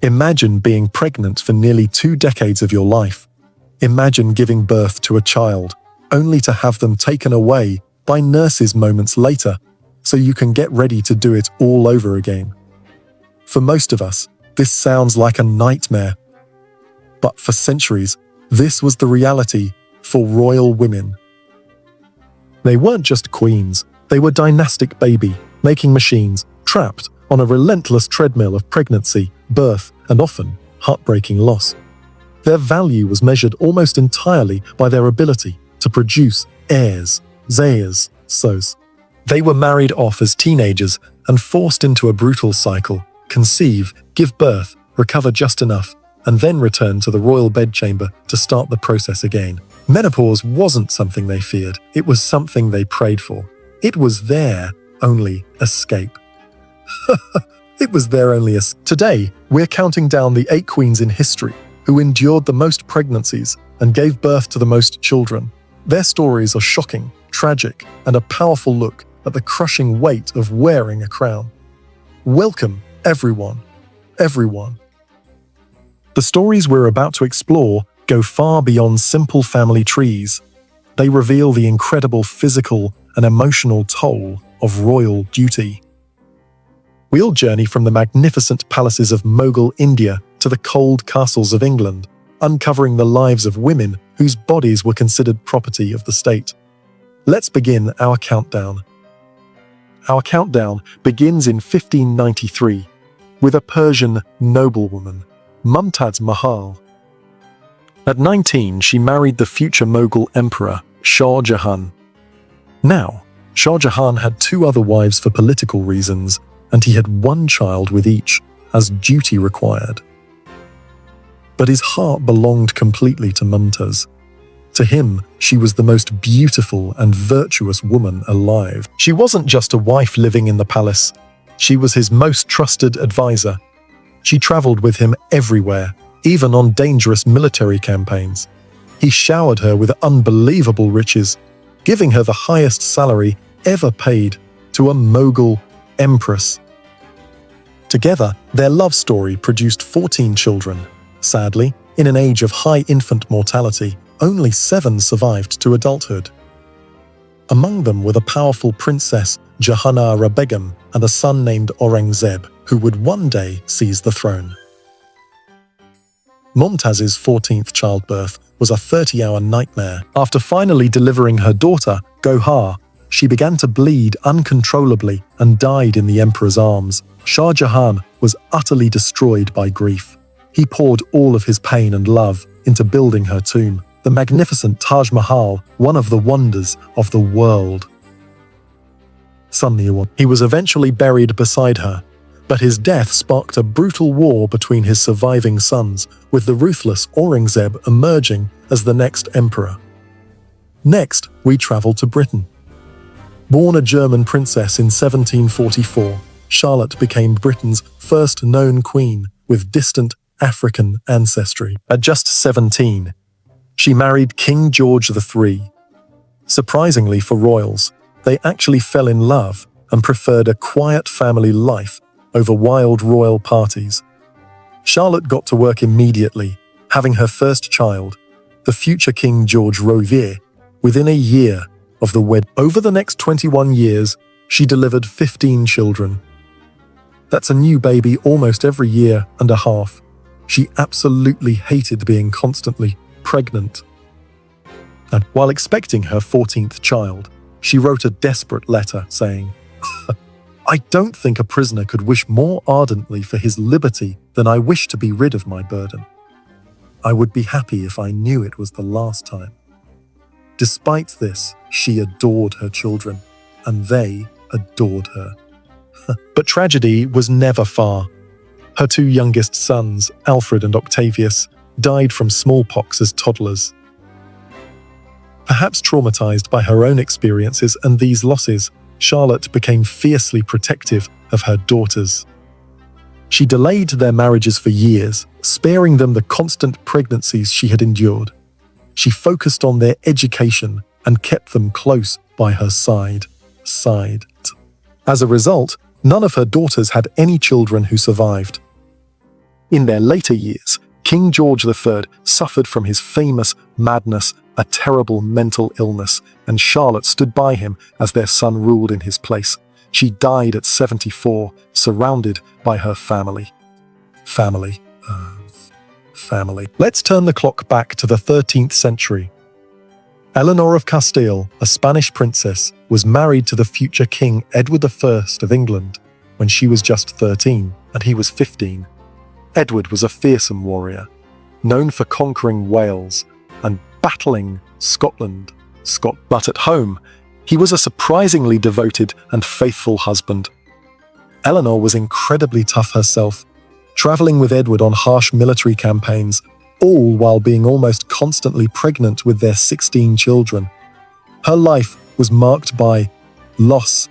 Imagine being pregnant for nearly 2 decades of your life. Imagine giving birth to a child, only to have them taken away by nurses moments later, so you can get ready to do it all over again. For most of us, this sounds like a nightmare. But for centuries, this was the reality for royal women. They weren't just queens, they were dynastic baby-making machines trapped on a relentless treadmill of pregnancy, birth, and often heartbreaking loss. Their value was measured almost entirely by their ability to produce heirs, sons. They were married off as teenagers and forced into a brutal cycle: conceive, give birth, recover just enough, and then return to the royal bedchamber to start the process again. Menopause wasn't something they feared, it was something they prayed for. It was their only escape. It was their only escape. Today, we're counting down the 8 queens in history who endured the most pregnancies and gave birth to the most children. Their stories are shocking, tragic, and a powerful look at the crushing weight of wearing a crown. Welcome, everyone. The stories we're about to explore go far beyond simple family trees. They reveal the incredible physical and emotional toll of royal duty. We'll journey from the magnificent palaces of Mughal India to the cold castles of England, uncovering the lives of women whose bodies were considered property of the state. Let's begin our countdown. Our countdown begins in 1593 with a Persian noblewoman, Mumtaz Mahal. At 19, she married the future Mughal emperor, Shah Jahan. Now, Shah Jahan had 2 other wives for political reasons, and he had 1 child with each, as duty required. But his heart belonged completely to Mumtaz. To him, she was the most beautiful and virtuous woman alive. She wasn't just a wife living in the palace. She was his most trusted advisor. She traveled with him everywhere, even on dangerous military campaigns. He showered her with unbelievable riches, giving her the highest salary ever paid to a Mughal empress. Together, their love story produced 14 children. Sadly, in an age of high infant mortality, only 7 survived to adulthood. Among them were the powerful princess Jahanara Begum and a son named Aurangzeb, who would one day seize the throne. Mumtaz's 14th childbirth was a 30-hour nightmare. After finally delivering her daughter, Gohar, she began to bleed uncontrollably and died in the emperor's arms. Shah Jahan was utterly destroyed by grief. He poured all of his pain and love into building her tomb, the magnificent Taj Mahal, one of the wonders of the world. He was eventually buried beside her, but his death sparked a brutal war between his surviving sons, with the ruthless Aurangzeb emerging as the next emperor. Next, we travel to Britain. Born a German princess in 1744, Charlotte became Britain's first known queen with distant African ancestry. At just 17, she married King George III. Surprisingly for royals, they actually fell in love and preferred a quiet family life over wild royal parties. Charlotte got to work immediately, having her first child, the future King George Rovier, within a year of the wedding. Over the next 21 years, she delivered 15 children. That's a new baby almost every year and a half. She absolutely hated being constantly pregnant. And while expecting her 14th child, she wrote a desperate letter saying, "I don't think a prisoner could wish more ardently for his liberty than I wish to be rid of my burden. I would be happy if I knew it was the last time." Despite this, she adored her children, and they adored her. But tragedy was never far. Her 2 youngest sons, Alfred and Octavius, died from smallpox as toddlers. Perhaps traumatized by her own experiences and these losses, Charlotte became fiercely protective of her daughters. She delayed their marriages for years, sparing them the constant pregnancies she had endured. She focused on their education and kept them close by her side. As a result, none of her daughters had any children who survived. In their later years, King George III suffered from his famous madness, a terrible mental illness, and Charlotte stood by him as their son ruled in his place. She died at 74, surrounded by her family. Family. Let's turn the clock back to the 13th century. Eleanor of Castile, a Spanish princess, was married to the future King Edward I of England when she was just 13 and he was 15. Edward was a fearsome warrior, known for conquering Wales and battling Scotland. But at home, he was a surprisingly devoted and faithful husband. Eleanor was incredibly tough herself, traveling with Edward on harsh military campaigns, all while being almost constantly pregnant with their 16 children. Her life was marked by loss.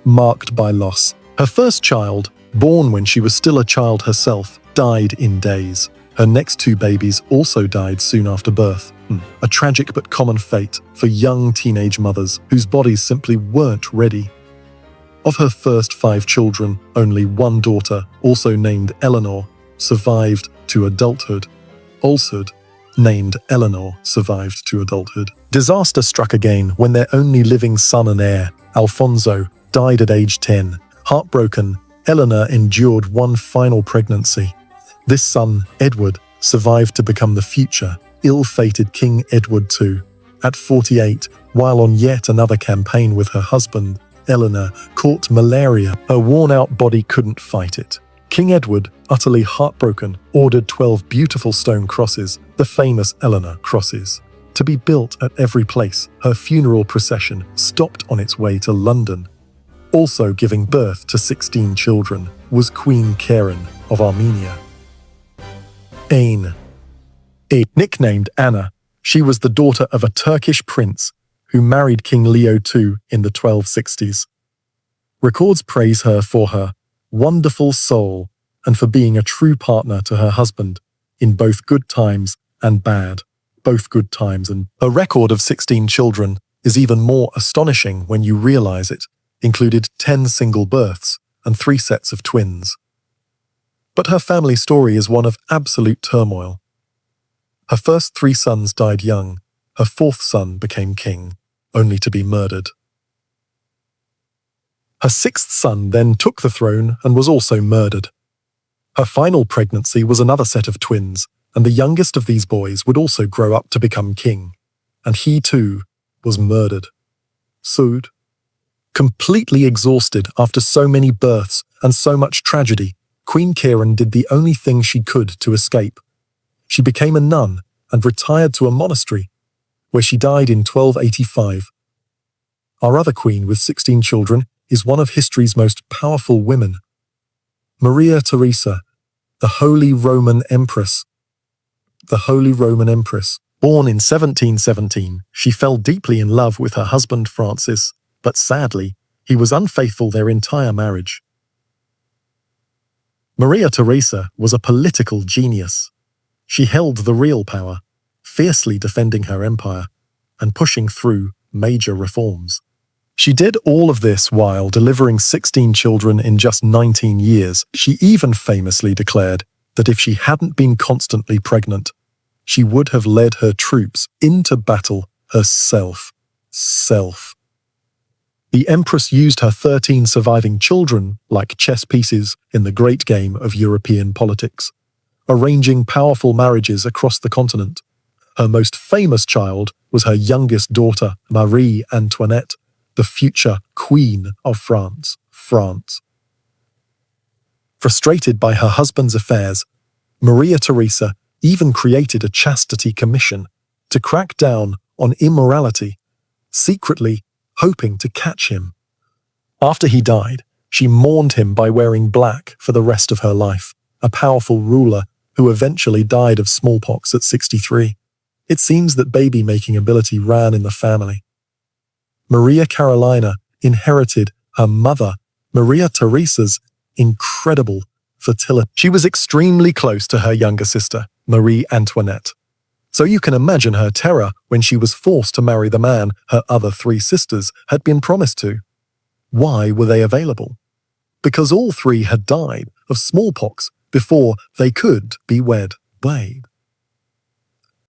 Her first child, born when she was still a child herself, died in days. Her next two babies also died soon after birth. A tragic but common fate for young teenage mothers whose bodies simply weren't ready. Of her first 5 children, only one daughter, also named Eleanor, survived to adulthood. Also named Eleanor survived to adulthood. Disaster struck again when their only living son and heir, Alfonso, died at age 10. Heartbroken, Eleanor endured one final pregnancy. This son, Edward, survived to become the future, ill-fated King Edward II. At 48, while on yet another campaign with her husband, Eleanor caught malaria. Her worn-out body couldn't fight it. King Edward, utterly heartbroken, ordered 12 beautiful stone crosses, the famous Eleanor crosses, to be built at every place. Her funeral procession stopped on its way to London. Also giving birth to 16 children was Queen Karen of Armenia. Nicknamed Anna, she was the daughter of a Turkish prince who married King Leo II in the 1260s. Records praise her for her wonderful soul and for being a true partner to her husband in both good times and bad. Her record of 16 children is even more astonishing when you realize it included 10 single births and 3 sets of twins. But her family story is one of absolute turmoil. Her first 3 sons died young. Her 4th son became king, only to be murdered. Her 6th son then took the throne and was also murdered. Her final pregnancy was another set of twins, and the youngest of these boys would also grow up to become king, and he too was murdered. Sued. Completely exhausted after so many births and so much tragedy, Queen Karen did the only thing she could to escape. She became a nun and retired to a monastery, where she died in 1285. Our other queen with 16 children is one of history's most powerful women, Maria Theresa, the Holy Roman Empress. Born in 1717, she fell deeply in love with her husband Francis, but sadly, he was unfaithful their entire marriage. Maria Theresa was a political genius. She held the real power, fiercely defending her empire and pushing through major reforms. She did all of this while delivering 16 children in just 19 years. She even famously declared that if she hadn't been constantly pregnant, she would have led her troops into battle herself. The Empress used her 13 surviving children like chess pieces in the great game of European politics, arranging powerful marriages across the continent. Her most famous child was her youngest daughter, Marie Antoinette, the future Queen of France. Frustrated by her husband's affairs, Maria Theresa even created a chastity commission to crack down on immorality, secretly hoping to catch him. After he died, she mourned him by wearing black for the rest of her life, a powerful ruler who eventually died of smallpox at 63. It seems that baby-making ability ran in the family. Maria Carolina inherited her mother, Maria Theresa's, incredible fertility. She was extremely close to her younger sister, Marie Antoinette. So you can imagine her terror when she was forced to marry the man her other 3 sisters had been promised to. Why were they available? Because all 3 had died of smallpox before they could be wed. Babe.